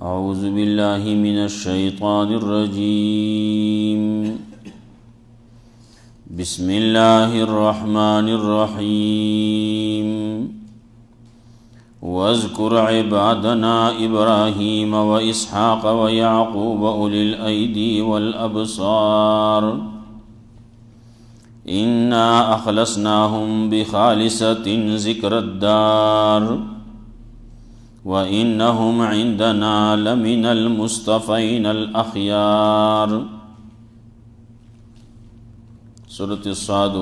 أعوذ بالله من الشيطان الرجيم بسم الله الرحمن الرحيم واذكر عبادنا إبراهيم وإسحاق ويعقوب أولي الأيدي والأبصار إنا أخلصناهم بخالصة ذكر الدار وإنهم عندنا لمن المصطفين الأخيار. سورة الصاد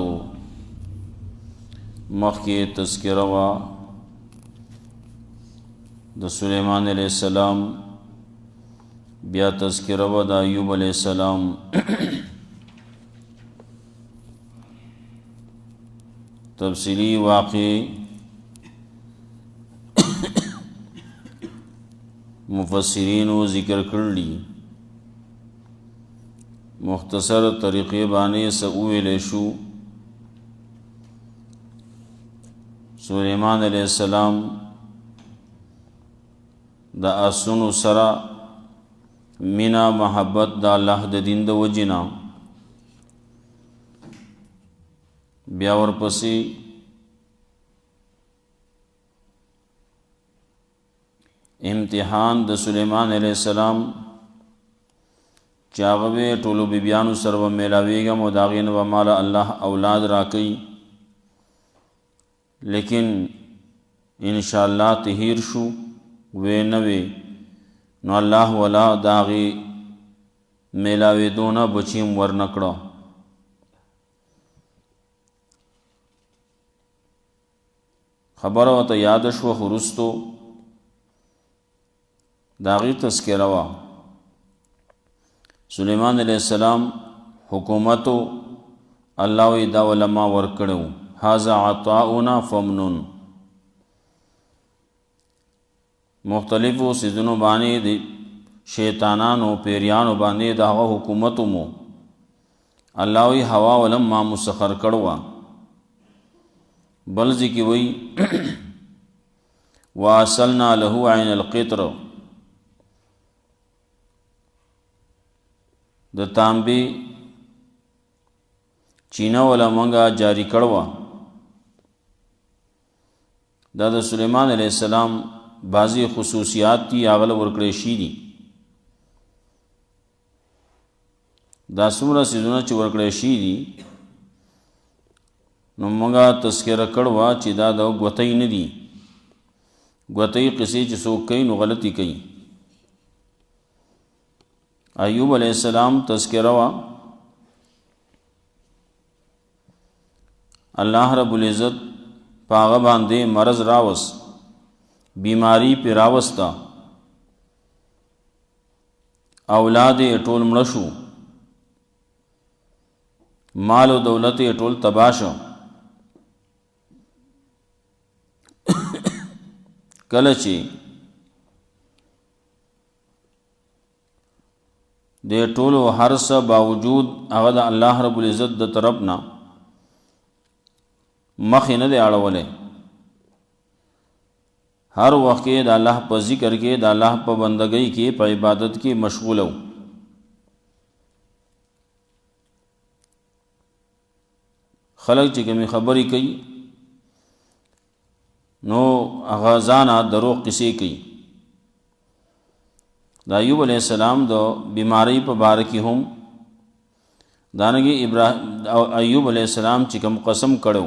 مخی تذکرہ و د سلیمان علیہ السلام بیا تذکرہ و د ایوب علیہ السلام تفصیلی واقع مفسرین و ذکر کرلی مختصر طریقے بانے سوئے لیشو سلیمان علیہ السلام دا اسن سرا مینا محبت دا اللہ دا دین دا وجنا بیاور پسی امتحان د سلیمان علیہ السلام چاغوے ټولو بیبیانو سره و میلاویږم او داغین و مالا الله اولاد راکئی لیکن انشاءاللہ تهیر شو وی نوی نو الله ولا داغی میلاوی دونا بچیم ورنکڑا خبر و تا یادش و خرستو داغی تذکرہ وا سلیمان علیہ السلام حکومتو اللہ وی دا علماء ورکڑو حاذا عطاؤنا فمنن مختلفو سیزنو بانے دی شیطانانو پیریانو بانے دا حکومتو مو اللہ وی ہوا ولما مسخر کڑوا بلزی کی وی واصلنا لہو عین القطر د تانبی چینا والا منگا جاری کڑوا دا د سلیمان علیہ السلام بعضی خصوصیات تی آغل ورکڑے شی دی دا سمرا سیزونا چی ورکڑے شی دی نو منگا تذکرہ کڑوا چی دا دا گوتای ندی گوتای قصی چی سوک کئی نو غلطی کئی ایوب علیہ السلام تذکرہ وا اللہ رب العزت پاغا باندے مرض راوس بیماری پی راوستا اولاد اٹول مڑشو مال و دولت اٹول تباشو کلچی دے ټولو هر څه باوجود هغه د الله رب العزت د طرفنا مخ نه دی اړولې هر وخت کې د الله په ذکر کې د الله په بندګۍ کې په عبادت کې مشغول وو خلک چې کومې خبرې کوي نو هغه ځانه دروغ قصې کوي دا ایوب علیہ السلام دو بیماری پا بارکی ہم دانگی ایوب علیہ السلام چکم قسم کڑو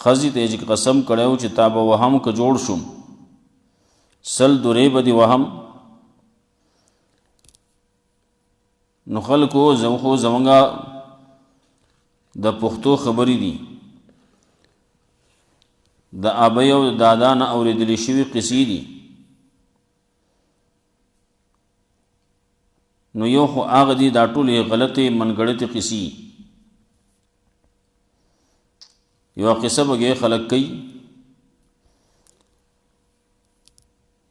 خزی تیج قسم کڑو چی تابا وهم کا جوڑ شم سل دوری بدی وهم نخل کو زمخو زمانگا دا پختو خبری دی دا آبیو دادان اوریدلی شوی قصی دی نو یو خو آغا دی دا ټول غلط منگڑت قصی یو قصہ بگے خلق کئی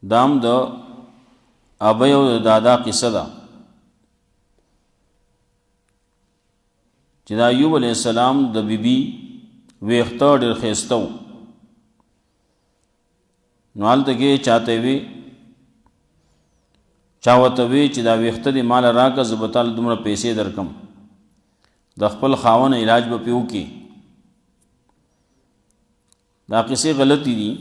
دام دا آبای و دادا قصہ دا چی دا ایوب علیہ السلام دا بی بی ویختا ډیر خیستو نو حالت کې چاہتے وی چا ورته وی چې دا ویښته دې مال راکړه زه به تاله دومره پیسې درکم د خپل خاوند علاج به پې وکړي. دا قصې غلطي دي.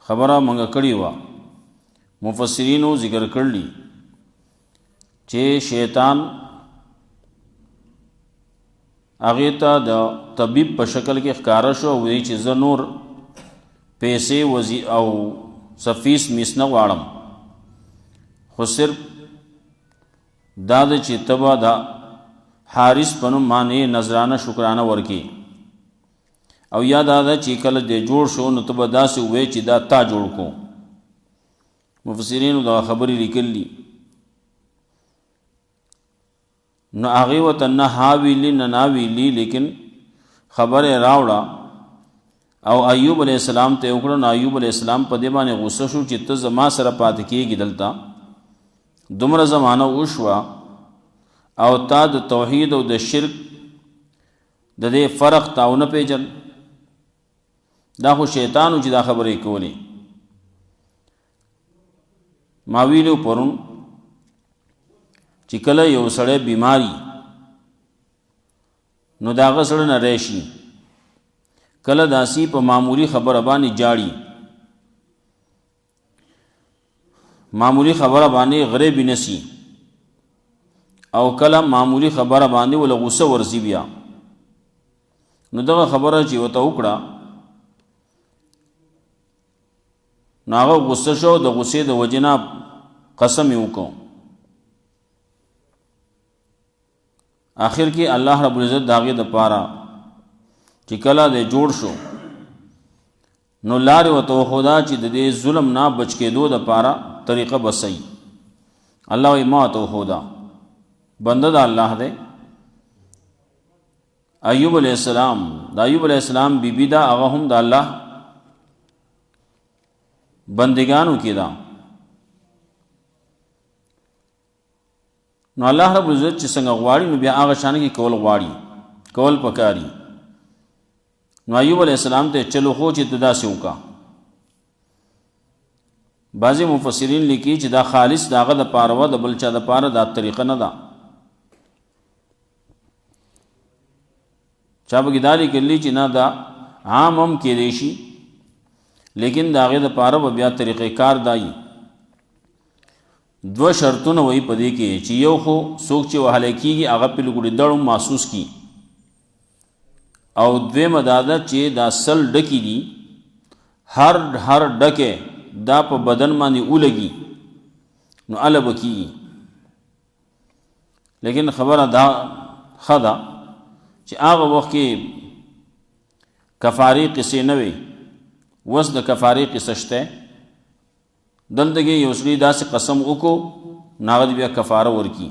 خبره منګه کړې وه، مفسرینو ذکر کړلی چې شیطان هغې ته د طبیب په شکل کې ښکاره شو او وی چې زه نور پیسې او فیس میس نه غواړم، خو صرف دا ده چې ته به د حارث په نوم باندې نذرانه شکرانه ورکې، او یا دا ده چې کله دې جوړ شو نو ته به داسې ووایې چې دا تا جوړ کو. مفسرینو دا خبرې لیکلي. نو هغې ورته نه ها ویلي نه نا ویلي، لیکن خبره راوړه او ایوب علیہ السلام ته وکړه. نو ایوب علیہ السلام په دې باندې غصه شو چې ته زما سره پاتې کېږي دلته، دومره زمانه وشوه او تا د توحید او د شرک د دې فرق تا ونه پیژن. دا خو شیطانو چې دا خبرې کولې. ما ویلو پرون چې کله یو سړی بیماری نو د هغه سړی نه ریشي، کله داسې په معمولی خبره باندې جاړي، معمولی خبره باندې غریبی نسی، او کله معمولی خبره باندې ول غصه ورزی بیا. نو دغه خبره چې وته وکړه نو هغه غصه شو، د غصې د وجنه قسم یې وکړو. آخر کې الله رب العزت د هغې دپاره چې کله دی جوړ شو نو لارې ورته وښوده چې د دې ظلم نه بچ کېدو دپاره طریقه به صحیح. الله وایي ما ورته وښوده، بنده د الله دی. ایوب علیہ السلام، د ایوب علیہ السلام بیبی دا هغه هم د الله بندگانو کې ده. نو الله رب العزت چې څنګه غواړي نو بیا هغه شان کې کول غواړي، کول پکاري. نو ایوب علیہ السلام ته چلو خو چې ته داسې وکړه. بعضې مفسرین لیکي چې دا خالص د هغه دپاره وه، د بل چا دپاره دا طریقه نه ده. چا پکې دا لیکلي چې نه دا عام هم کېدی شي، لیکن د هغې دپاره به بیا طریقې کار دایي. دو شرطونه وایي په دې کې چې یو خو څوک چې وهلی کېږي هغه پې لګوړې دړ محسوس کي، او دویمه دا ده چې دا سل ډکې دي، هر ډکې دا په بدن باندې ولګي نو اله به کېږي. لیکن خبره دا ښه ده چې هغه وخت کې کفارې قصې نه وې، اوس د کفارې قصه شته. دلته کې یو سړي داسې قسم وکړو نو هغه بیا کفاره ورکي.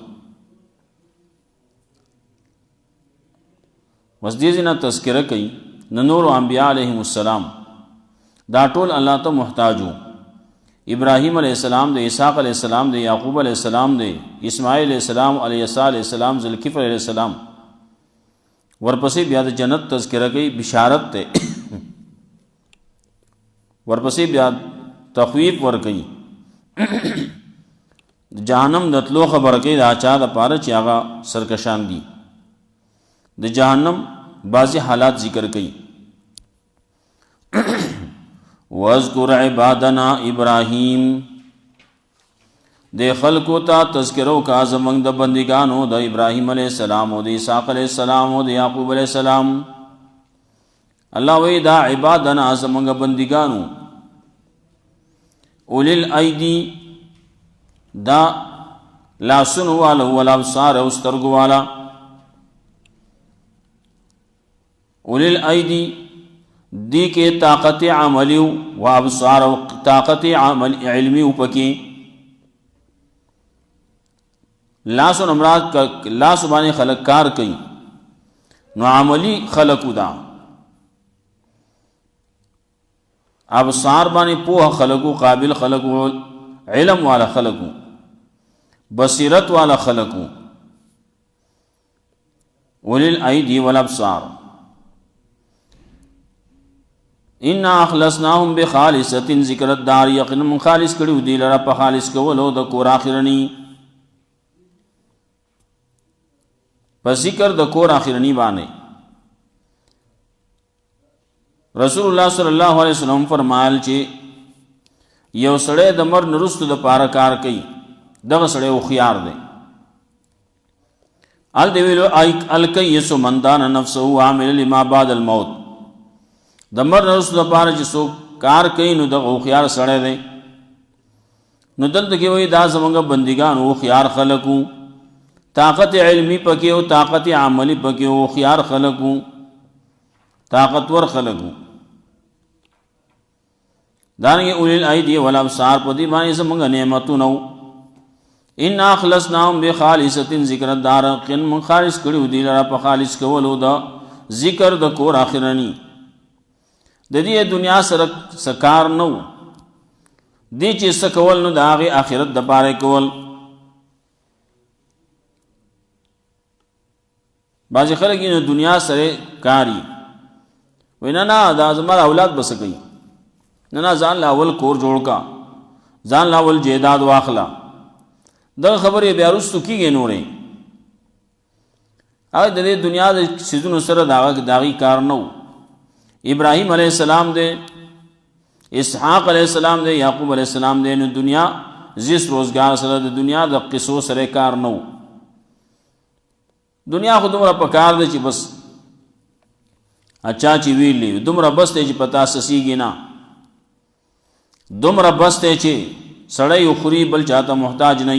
بس دې ځای نه تذکره کوي نه نورو انبیاء علیهم السلام دا ټول الله ته محتاج وو. ابراهیم علیہ السلام دی، اسحاق علیہ السلام دی، یعقوب علیہ السلام دی، اسماعیل علیہ السلام، الیسع علیہ السلام، ذوالکفل علیہ السلام. ورپسې بیا د جنت تذکره کوي، بشارت ته ورپسې بیا تخویف ورکوي، جهنم د تلو خبره کوي دا چا دپاره چې هغه سرکشان دي. د جهنم بعضې حالات ذکر کوي. وَاذْكُرْ عِبَادَنَا ابراهیم، د خلکو ته تذکرو کا زمنګ د بندگانو د ابراهیم علیہ السلام او د اسحاق علیہ السلام او د یعقوب علیہ السلام. الله وی دا عبادنا زمنګ بندگانو، اولی الایدی دا لاسن والا والابصار او سترګو والا. اولی الایدی دی کے طاقت عملی و ابصار و طاقت علمی پکی. لاس و نمراد لاس بانے خلق کار کئی نو عملی خلقو دا، ابصار بانے پوہ خلقو، قابل خلقو، علم والا خلقو، بصیرت والا خلقو. اولی الایدی والابصار. ان اخلصناهم بخالصه ذکر الدار یقینا من خالص کړو دی لره په خالص کولو د کور اخرنی په ذکر د کور اخرنی باندې رسول الله صلی الله علیه وسلم فرمایل چې یو سړی د مر نرستو د پاره کار کوي دغه سړی خو خيار دی ال دی ویلو الکیس من دان نفسه عامل لما بعد الموت د مر نرستو د پاره چې څوک کار کوي نو دغه خيار سړی دی نو دلته کې وایي دا زمونږ بندګان او خيار خلقو طاقت علمی پکې او طاقت عملی پکې او خيار خلقو طاقتور خلقو دانګي اولل ایدی والابصار په دې باندې زمونږ نعمتونو ان اخلصناهم بخالصه ذکر الدار قن من خالص کړو دی لره په خالص کولو دا ذکر د کور اخرنی د دې دنیا سره سکار نو دې چې سکول نو د هغه آخرت د پاره کول بعض خلک نو دنیا سره کاری وینا نه دا زموږ اولاد بس کوي نه ځان لا اول کور جوړ کا ځان لا اول جیداد واخلا دا خبره بیا رستو کیږي نورې هغه د دنیا د سيزونو سره داغي کار نو ابراهيم عليه السلام دے اسحاق علیہ السلام دے یعقوب علیہ السلام دے نو دنیا زیس روزگار سره د دنیا د قصو سره کار نو دنیا خو دومره پکار دی چې بس اچھا چې ویلی دومره بس ته چې پتا سسیږي نه دومره بس ته چې سړی خوري بل چاته محتاج نه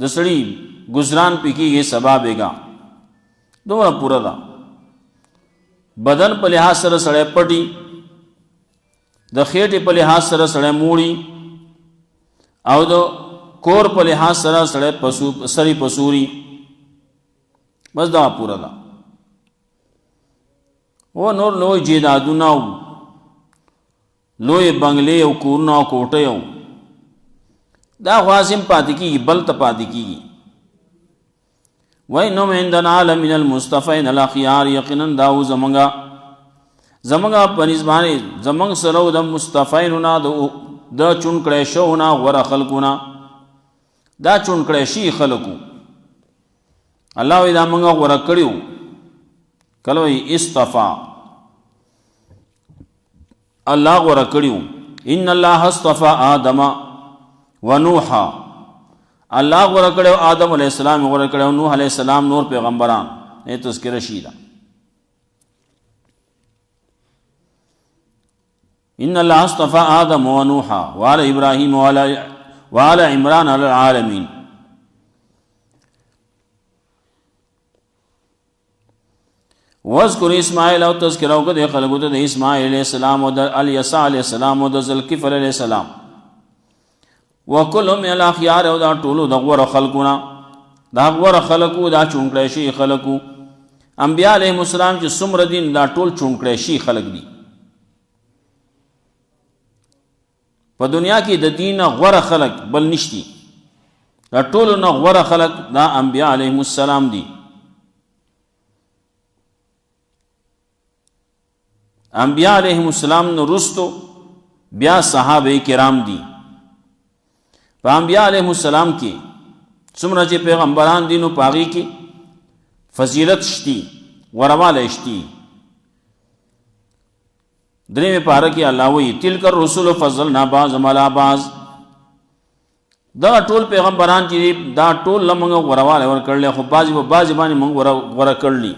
د سړی گزاران پکېږي سبا بیگا دومره پورا ده بدن په لحاظ سره سړی پټي د خېټې په لحاظ سره سړی موړي او د کور په لحاظ سره سړی سری پسوري بس دا پورا ده و نور لوی جیدادونه لوی بنگلې او کورونه او کوټې او دا خوازم پاتې کېږي بل ته پاتې کېږي وَإِنَّهُمْ عِندَنَا لَمِنَ الْمُصْطَفَيْنَ الْأَخْيَارِ یقینا داو زمونږه په نسبانه زمونږ سره د مصطفینونه د چون کړه شوونه غره خلقونه دا چون کړه شي خلقو الله وی دا موږ غره کړیو کله وی استفا الله غره کړیو ان الله اصطفى آدم ونوح الله غره کړو آدم علیہ السلام غره کړو نوح علیہ السلام نور پیغمبران یہ تذکرہ شیدہ ان الله اصطفى آدم ونوح وآل ابراهيم وآل عمران على العالمين واذكر اسماعیل او تذکرہ وکړه خلقو ته اسماعیل علیہ السلام او الیسع علیہ السلام او ذوالکفل علیہ السلام وکلهم الاخيار او دا ټولو د غوړه خلقونه دا غوړه خلقو دا چونکړې شي خلقو انبیاء علیهم السلام چې څومره دین دا ټول چونکړې شي خلق دي په دنیا کې د دین غوړه خلق بل نشتی دا ټول نه غوړه خلق دا انبیاء علیهم السلام دي انبیاء علیهم السلام نو رستو بیا صحابه کرام دي په انبیاء علیهم السلام کې څومره چې پیغمبران دي نو پاغي کې فضیلت شتي ورواله شتي درې پاره کې الله وی تلک الرسل فضلنا بعضهم على بعض دا ټول پیغمبران چې دا ټول لمغه ورواله ور کړل خو بعضي باندې موږ ور کړلی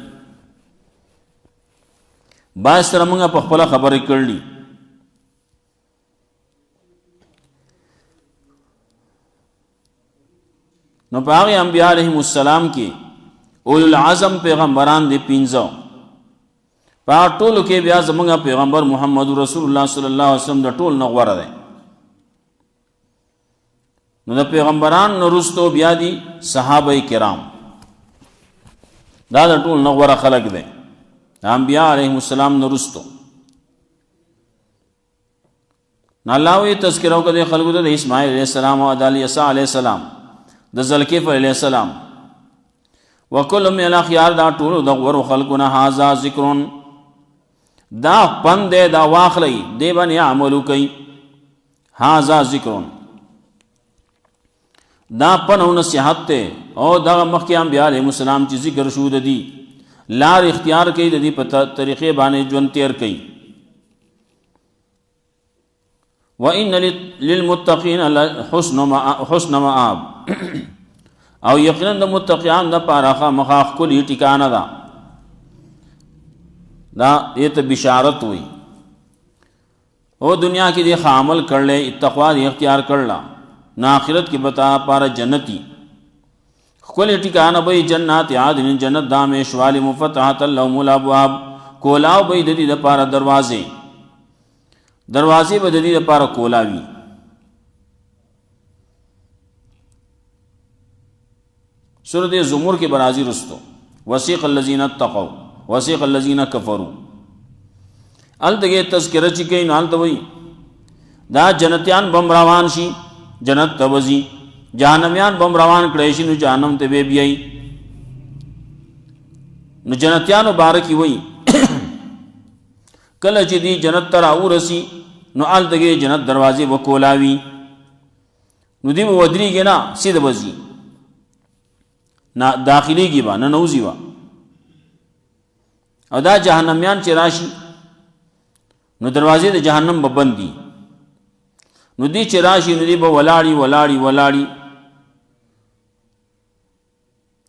باز سره موږ په خپل خبرې کړلی نو پاغي انبیاء علیهم السلام کې اولو العزم پیغمبران دي 15 په ټولو کې بیا زموږ پیغمبر محمد رسول الله صلی الله علیه وسلم د ټول نه غوړه ده نو د پیغمبران نورستو بیا دي صحابه کرام دا د ټول نه غوړه خلق دي انبیاء علیهم السلام نورستو نالاوی تذکرہ وکړه خلقو ته اسماعیل علیہ السلام او الیسع علیہ السلام د ذوالکفل علیہ السلام وکل من الاخيار دا ټول د غور خلقنا هاذا ذکر دا پند دے دا واخلی دے بانی عملو کئی هازا ذکرون دا پن او نصیحت تے او دا مخی انبیاء علیہ السلام چی ذکر شود دی لار اختیار کئی دی پتہ طریقے بانے جون تیر کئی وَإِنَّ لِلْمُتَّقِينَ حُسْنَ مَآب او یقیناً دا متقیان دا پاراخا مخاخ کلی ٹکانا دا یہ تو بشارت ہوئی او دنیا کی دی عمل کر لے تقوی دی اختیار کر لا نا آخرت کی بتا پارا جنتی کلی ٹکانا بھئی جنات عادن جنت دامیش والی مفتحات اللہم الابواب کولاو بھئی دی دا پارا دروازے بددی دا پارا کولاوی سورۃ زمر کے برازی رستو وسیق الذین اتقوا وسیق الذین کفروا التگے تذکرہ چکے نال توئی دا جنتیان بم روان شی جنت تبزی جہنمیان بم روان کڑیشی نو جہنم تے بے بیائی نو جنتیان بارکی وئی کل چی دی جنت تر آو رسی نو آل دگے جنت دروازے وکولاوی نو دی ودری گے نا سید بزی نا داخلی گی با نا نوزی با او دا جہنمیان چی راشی نو دروازے دا جہنم ببندی نو دی چی راشی نو دی با ولاڑی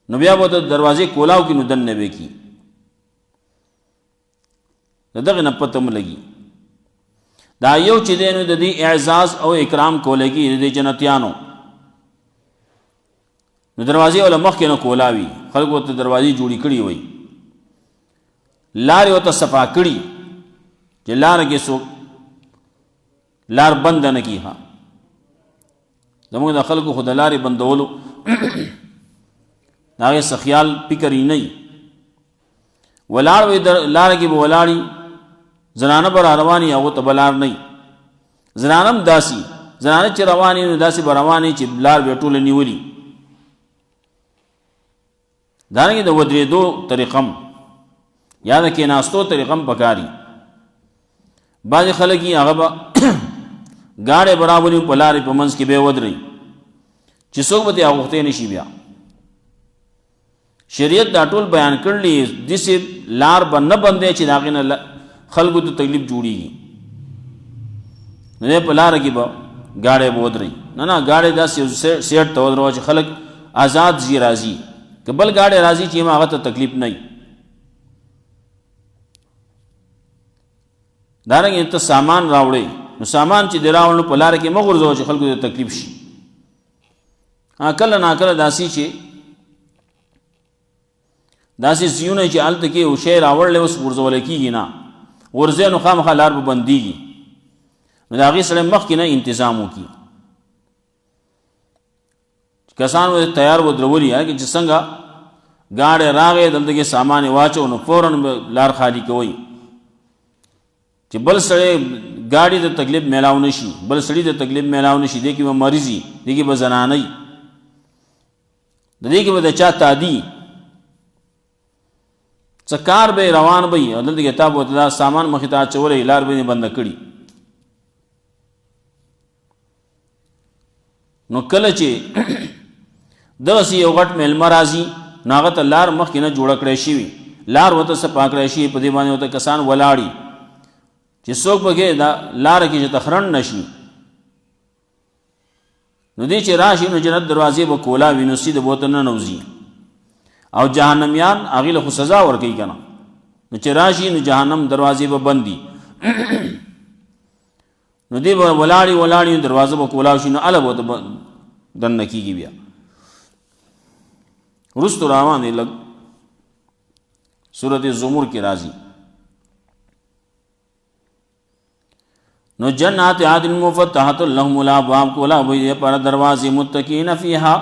نو بیا با دروازے کولاو کی نو دن نبے کی دغه نه پته ملګي دا یو چې دینو د دې اعزاز او اکرام کولګي د جنتیانو نو دروازې ول مخ کې نه کولاوي خلکو ته دروازې جوړی کړي وي لار یو ته صفا کړي چې لار کې سو لار بند نه کیها زموږ د خلکو خود لارې بندولو دا یې خیال فکر نه ولاړ وي لار کې به ولاړی زنانه بر رواني او ته بلار نه زنانم داسي زنانه چې رواني نو داسي بر رواني چې بلار به ټول نیولي دانګي د ودرې دو طریقم یا د کې ناستو طریقم پکاري باز خلګي هغه با گاڑے برابرې په لارې په منځ کې به ودرې چې څوک به هغه وخت نشي بیا شریعت دا ټول بیان کړلی دسه لار بنه بندې چې داغینه خلقو ته تکلیف جوړیږي نه په لار کې به گاڑے بودري نه گاڑے دا سیټ ته ودرو چې خلق آزاد زی راضی کبل گاڑے راضی چې هغه ته تکلیف نه دارنګ ته سامان راوړي نو سامان چې دراوړو په لار کې مغرزو چې خلقو ته تکلیف شي کله نا کله داسي چې داسې سیونه چې الته کې او شی راوړل اوس ورزول کېږي نه ورزه نو خامخا لار به بنديږي نو دا غي سره مخ کې نه تنظیم وکي کسان و تیار و درولي هغه چې څنګه گاڑی راغې دلته کې سامان واچو نو فورن لار خالی کوي چې بل سره گاڑی ته تکلیف میلاو نشي بل سړي ته تکلیف میلاو نشي دې کې به مریضي دې کې به زنانه دې کې به د چا تادي څکار به روان به او دلته کتاب وته سامان مخې ته چولې لار به بند کړي نو کله چې دغه یو غټ میل مرازي ناغه ته لار مخ کې نه جوړ کړی شي لار وته سپاک کړی شي په دې باندې وته کسان ولاړی چې څوک بګه دا لار کې چې تخرن نشي نو دې چې راشي نو جنت دروازې به کولا وینو سي د بوتن نه نوزي او جهنميان هغه له سزا ورکړي کنه نو چې راشي نو جهنم دروازې به بندي نو دې ولاړی دروازه به کولا شي نو اله بوت دن کیږي بیا رست روان دی لگ سورۃ زمر کی راضی نو جنات عدن مفتحۃ لهم الابواب کولا وی پر دروازے متقین فیہا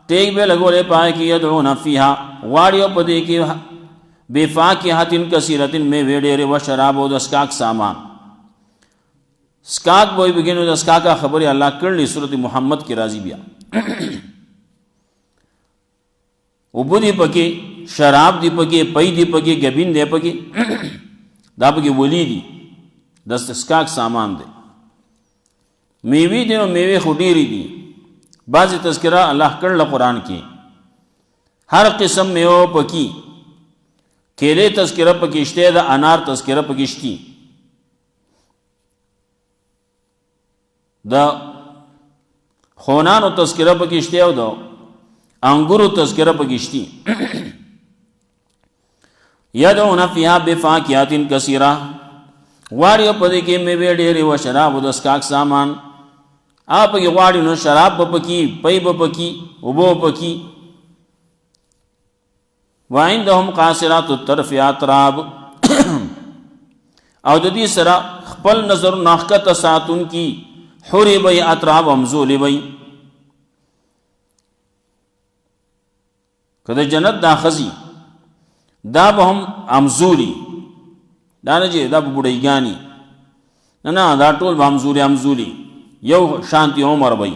ٹیک بے لگولے پائے کی یدعون فیہا واڑیو پدے کی بے فاکہۃ کثیرۃ میں ویڑے و شراب و دسکاک سامان سکاک بوئی بگینو دسکاکا خبر اللہ کرلی سورۃ محمد کی راضی بیا اوبو دی پکې شراب دی پکې پي دی پکې ګبین دی پکې دا پکې ولی دي د استسقاق سامان دی. میوې دي نو میوې خو ډېرې دي. بعضې تذکره الله کړله قرآن کې هر قسم میوه پکې کیلې تذکره پکې شته د انار تذکره پکې شته د خونانو تذکره پکې شته او د انګورو تذکره پکې شته. یدعون فیها بفاکهة کثیرة غواړي په دې کې میوې ډېرې و شراب د اسکاک سامان آپ پکې غواړي نو شراب به پکې پی به پکې اوبه به پکې. وعندهم قاصرات الطرف اطراب او د دې سره خپل نظر ناخکته ساتون کی حورې به اطراب همزولې به که د جنت دا ښځې دا به هم همزولي دا نه چې دا به بوډۍ نه دا ټول به همزولي یو شانتی عمر به.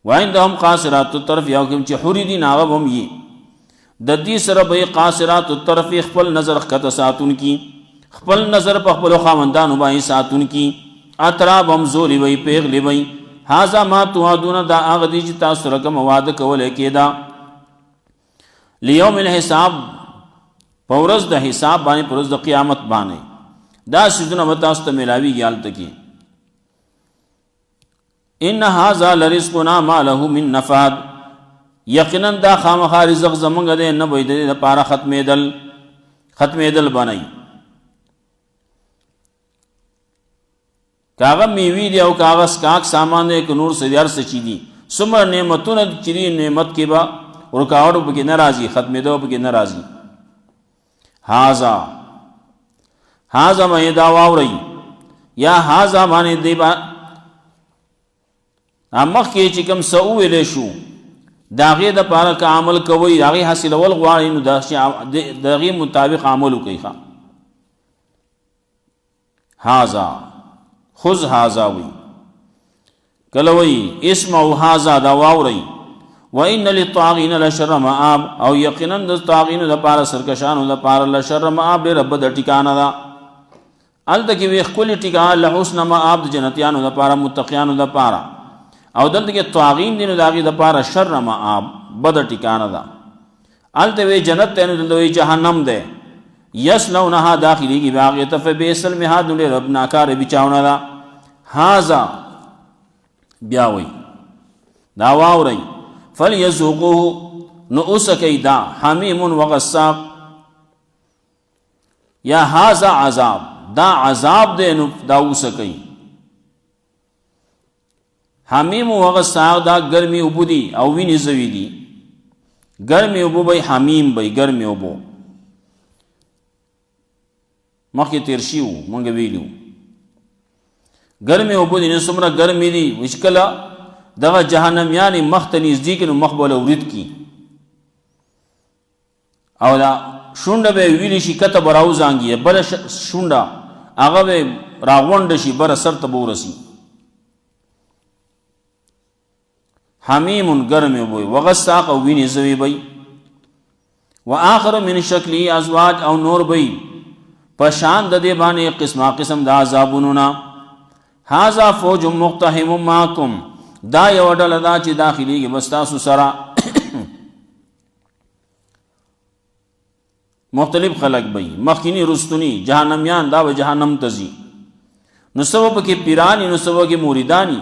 وعندهم قاصرات الطرف یو کوم چې حورې دي نه هغه به هم یي د دې سره به قاصرات الطرف خپل نظر ښکته ساتون کی خپل نظر په خپلو خاوندانو باندې ساتون کی اطراب همزولي وی پیغلې وی. هذا ما توعدون دا هغه دي چې تاسو رقم وعده کولی کېده لیوم الحساب په ورځ د حساب باندې په ورځ د قیامت باندې دا څیزونه به تاسو ته میلاویږي هلته کې. ان هذا لرزقنا ما له من نفاد یقینا دا خامخا رزق زمونږ دی نه به د دې دپاره ختمېدل بنئ. که هغه میوې دي او که هغه اسکاک سامان دی که نور څه دي هر څه چې دي څومره نعمتونه چې دي نعمت کې به رکاوټ پکې نه راځي ختمېدو پکې نه راځي. هازا مې دا واورئ یا هازا باندې دی با مخکې چې کوم څه وویلی شو د هغې دپاره که عمل کوئ د هغې حاصلول غواړئ نو د هغې مطابق عمل وکئ. هازا خذ هازا وی کله وی اسمعوا هازا دا واورئ. وان للطاغین لشر مآب او یقینا د طاغینو دپاره سرکشانو دپاره لشر مآب ډېره بده ټکانه ده. هلته کې وی ښکلې ټکانه لحسن مآب د جنتیانو دپاره متقیانو دپاره او دلته کې طاغین دي نو د هغې دپاره شر مآب بده ټکانه ده. هلته وی جنت دی نو دلته وی جهنم دی. یصلونها داخلېږي به هغې ته فبئس المهاد نو ډېره ناکاره بچاونه ده. هذا بیا وی دا واورئ فلیذوقوه نو اوسکئ دا حمیم وغساق یا هذا عذاب دا عذاب دی نو دا اوسکئ. حمیم وغساق دا ګرمې اوبه دي او وینې زوي دي. ګرمې اوبه به حمیم به ګرمې اوبه مخکې تیر شي وو مونږ ویلي وو ګرمې اوبه دي نو څومره ګرمې دي چې کله دغه جهنمیانې مخ ته نږدې کړي نو مخ به له ورید کړي او دا شونډه به یې ویلې شي کته به راوزانګي بله شونډه هغه به راغونډه شي بره سر ته به ورسي. حمیم ګرمې اوبه وغساق او وینې زوی به و آخر من شکلی ازواج او نور به په شان د دې باندې قسمه قسم د عذابونو نه. هذا فوج مقتحم معکم دا یو ډله ده چې داخلېږي به ستاسو سره. مختلف خلق به مخکینی رستنی جهنمیان دا به جهنم ته ځي نو څه به پکې پیرانی نو څه به پکې موریدانی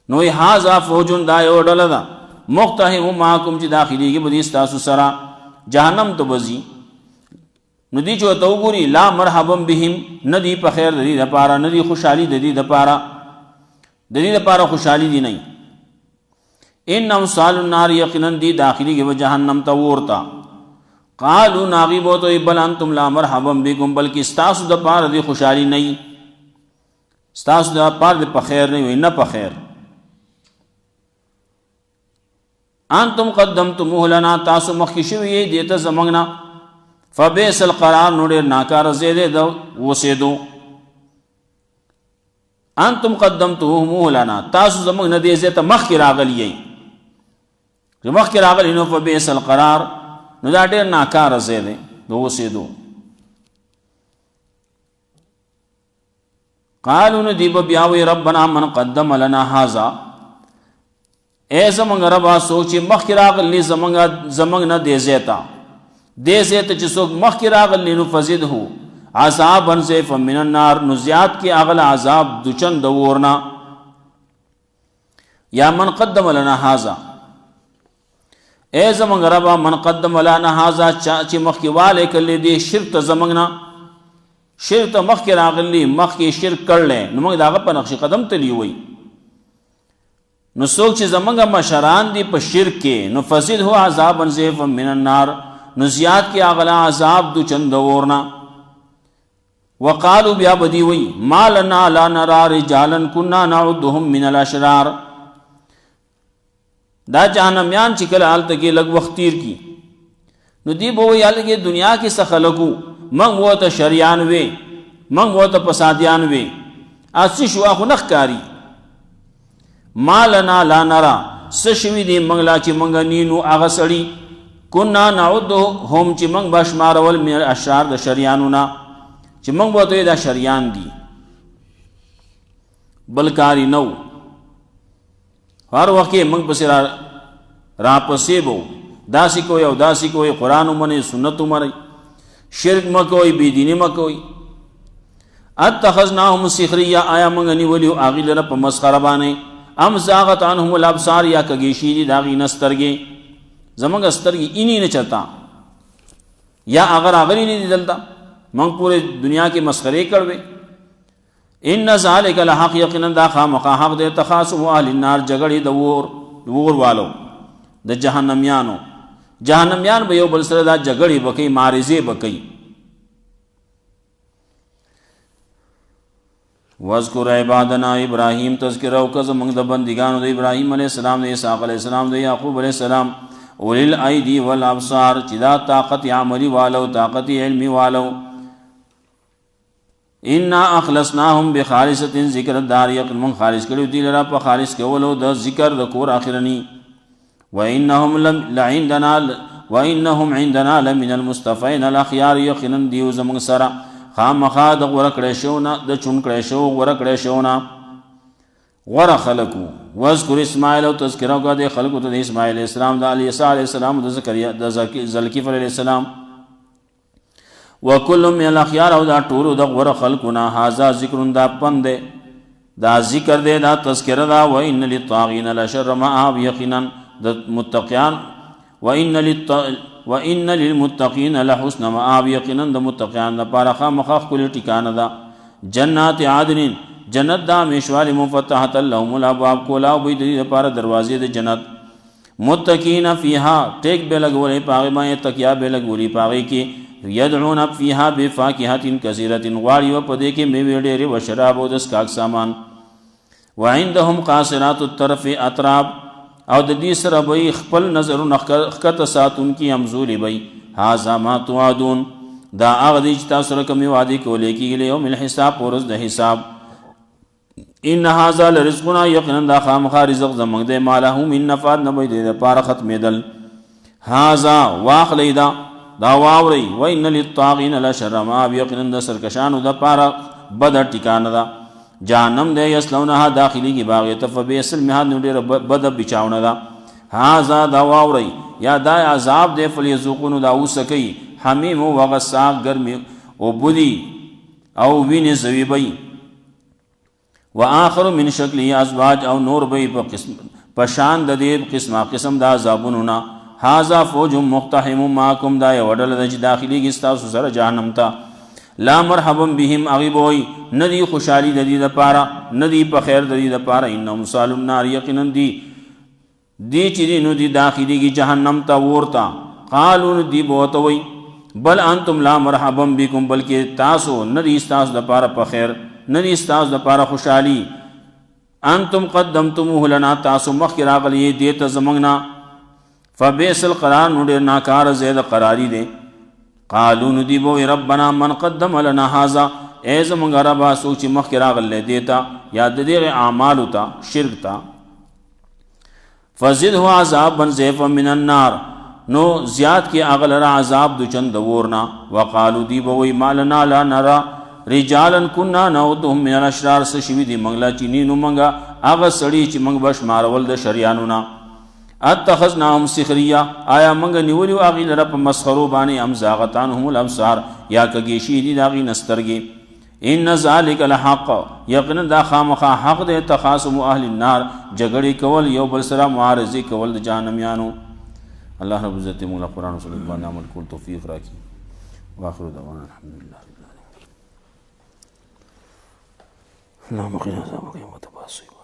نو هذا فوج دا یو ډله ده مقتحم معکم چې داخلېږي به دې ستاسو سره جهنم ته به ځي. نو دی چې ورته وګوري لا مرحبا بهم نه دی په خیر د دې دپاره نه دی خوشحالي د دې دپاره خوشحالي دی نه. انهم صالو النار یقینا دی داخلېږي به جهنم ته ورته. قالو ناغي به ورته وایي بل انتم لا مرحبا بکم بلکې ستاسو دپاره دی خوشحالي نه وي ستاسو دپاره دی په خیر نه وي نه په خیر. انتم قدمتموه لنا تاسو مخکې شوي یې دې ته زموږ نه فبئس القرار نو ډېر ناکاره ځای دی د اوسېدو. انتم قدمتموه لنا تاسو زموږ نه دې ځای ته مخکې راغلي یئ چې مخکې راغلي نو فبئس القرار نو دا ډېر ناکاره ځای دی د اوسېدو. قالو ندیب بیاوی ربنا من قدم لنا هذا اے زمنگ ربا سوچی مخی راغلی زمنگ نا دیزیتا چی سوک مخی راغلی نفزد ہو عذابا ضعفا من النار نزیاد کی اغل عذاب دچن دورنا یا من قدم لنا هذا اے زمنگ ربا من قدم لنا هذا چی مخی والے کلی دی شرط زمنگنا شرط مخی راغلی مخی شرک کر لے نمانگ داغا پا نقش قدم تلی ہوئی نو سوک چی زمانگا مشران دی پا شرک کے نو فزد ہو عذابا ضعفا من النار نو زیاد کی اغلا عذاب دو چند ورنا وقالو بیا بدی ہوئی ما لنا لا نرا رجالا کننا نعدهم من الاشرار دا جہنمیان چکل حالتا کی لگ وقت تیر کی نو دی بوئی حالتا دنیا کی سخلقو منگ وہ تا شریان وے منگ وہ تا پسادیان وے آسی شواخو نخ کاری ما لنا لا نرا سشوی دی منگلا چی منگا نینو آغا سڑی کننا نعدو هم چی منگ باشمارول من الاشرار دا شریانونا چی منگ وہ تو دا شریان دی بلکاری نو ہر وقت منگ پسی را پسی بو داسی کوئی او داسی کوئی قرآن منی سنتو منی شرک مکوئی بیدینی مکوئی اتخذناهم سخریا آیا منگنی ولیو آغی لرپ مسخربانے ام زاغت عنهم الابصار یا کگیشی دی داغی نسترگے زمانگ استرگی اینی نچتا یا اگر آغری نہیں دی دلتا منگ پورے دنیا کے مسخرے کروے ان ذالک لحق یقینا دا خامقا حق دے تخاصم اہل النار جگڑی دور والو دا جہنمیان بیو بلسر دا جگڑی بکی مارزے بکی وذکر عبادنا ابراہیم تذکرہ کز منگ دا بندگانو دا ابراہیم علیہ السلام دا اسحاق علیہ السلام دا یعقوب علیہ السلام اولی الایدی والابصار چدا طاقت عملی والو طاقت علمی والو انا اخلصناهم بخالصت ذکر الدار یقین من خالص کریو دی لرا پا خالص کولو دا ذکر دا کور آخرنی وَإِنَّهُمْ عِنْدَنَا لَمِنَ الْمُصْطَفَيْنَ الْأَخْيَارِ يَقِنًا دیو زمانگ سرا خامخا دا غورکڑے شونا دا چونکڑے شو غورکڑے شونا غور خلقو وذکر اسماعیل و تذکرہ کا دے خلقو تا دے اسماعیل علیہ السلام دا علیہ السلام دا ذلکیف علیہ السلام وَكُلُّ مِنَ الْأَخْيَارِ او دا طولو دا غور خلقنا حازا ذکرن دا پندے دا ذکر دے دا تذکرہ دا وَإِنَّ لِلطَّاغِينَ لَشَرَّ مَآب یقیناً دا متقیان وَإِنَّ لِلْمُتَّقِينَ لَحُسْنَ مَآب یقیناً دا متقیان دا پارخا مخاف کلی ٹکانا دا جنات عادن جنت دا میشوال مفتحت اللہم الابواب کولاو بید دا پارا دروازی دا جنت متقین فیہا ٹیک بے لگولی پاغی مائے تکیا بے لگولی پاغی کی یدعون فیہا بفاکہت کثیرت غاری و پدے کے میوے ڈیرے و شراب و دسکاک سامان وعندهم قاصرات الطرف اطراب او د دې سره به خپل نظرونه ښکته ساتونکي همزولي وي هذا ما توعدون دا هغه دی چې تاسو سره کومې وعدې کولې کېږي یوم الحساب ورځ د حساب ان هذا لرزقنا یقینا دا خامخا رزق زموږ دی ما له من نفاد نه وي د پاره ختمېدل هذا واخلی دا واوري وان للطاغین لشر مآب یقینا د سرکشانو د پاره بد ټکانه ده جہنم دے یسلونہا داخلی کی باغیت فبیس المحاد نوڑیر بد بچاونا دا ہازا دا واوری یا دا عذاب دے فلیزوقون دا او سکی حمیم و غساق گرمی او بدی او وین زوی بی و آخر من شکلی ازواج او نور بی پشان دا دے قسم دا عذابونونا ہازا فوج مقتحم ماکم دا وڈل دا داخلی کی استاسو سر جہنم تا لا مرحبا بهم اغیبوئی ندی خوشحالی ددی دا پارا ندی پا خیر ددی دا پارا انہم سالم نار یقیناً دی چیزی نو دی داخلی کی جہنم تا وورتا قالون دی بوتوئی بل انتم لا مرحبا بکم بلکہ تاسو ندی استاس دا پارا پا خیر ندی استاس دا پارا خوشحالی انتم قدمتموه لنا تاسو مخیر آقلی دیتا زمانگنا فبیس القرار نوڑیر ناکار زید قراری دے قالون دیبو ربنا من قدم لنا هذا اے زمانگا ربا سوچی مخیر آغلے دیتا یا دیغ اعمالو تا شرک تا فزدہو عذابا ضعفا من النار نو زیاد کی اغل را عذاب دو چند ورنا وقالو دیبو ما لنا لا نرا رجالا كنا نعدهم من الاشرار سشوی دی منگلا چینینو منگا آغا سڑی چی منگ بشمارول د شریانونا اتخذناهم سخریا آیا منگ نیولیو آغی لرپ مسخرو بانی ام زاغتانهم الابصار یا کگیشی دی داغی نسترگی ان ذالک الحق یقینا دا خامخا حق دے تخاصم اهل النار جگڑی کول یو بل سره معارضی کول د جهنميانو. الله رب عزت مولا قرآن صلی الله علیه عمل کول توفیق راکی. واخر دعوانا الحمدلله رب العالمین. اللهم قنا عذابك يوم تبعث